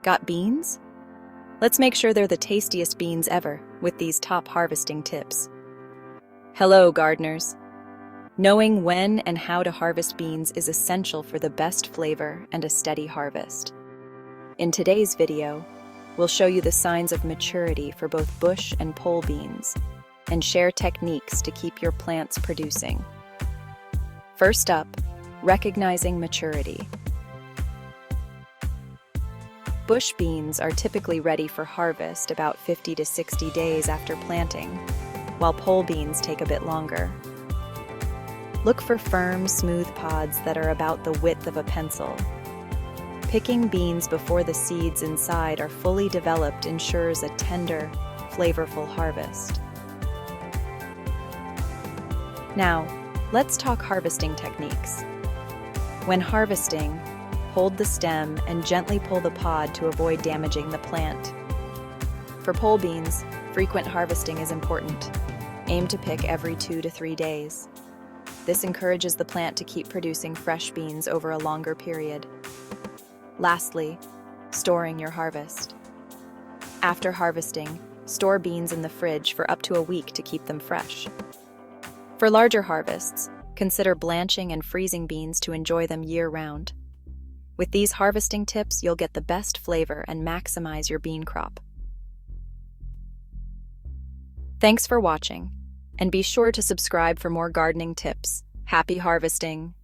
Got beans? Let's make sure they're the tastiest beans ever with these top harvesting tips. Hello, gardeners. Knowing when and how to harvest beans is essential for the best flavor and a steady harvest. In today's video, we'll show you the signs of maturity for both bush and pole beans and share techniques to keep your plants producing. First up, recognizing maturity. Bush beans are typically ready for harvest about 50 to 60 days after planting, while pole beans take a bit longer. Look for firm, smooth pods that are about the width of a pencil. Picking beans before the seeds inside are fully developed ensures a tender, flavorful harvest. Now, let's talk harvesting techniques. When harvesting, hold the stem and gently pull the pod to avoid damaging the plant. For pole beans, frequent harvesting is important. Aim to pick every 2 to 3 days. This encourages the plant to keep producing fresh beans over a longer period. Lastly, storing your harvest. After harvesting, store beans in the fridge for up to a week to keep them fresh. For larger harvests, consider blanching and freezing beans to enjoy them year-round. With these harvesting tips, you'll get the best flavor and maximize your bean crop. Thanks for watching, and be sure to subscribe for more gardening tips. Happy harvesting!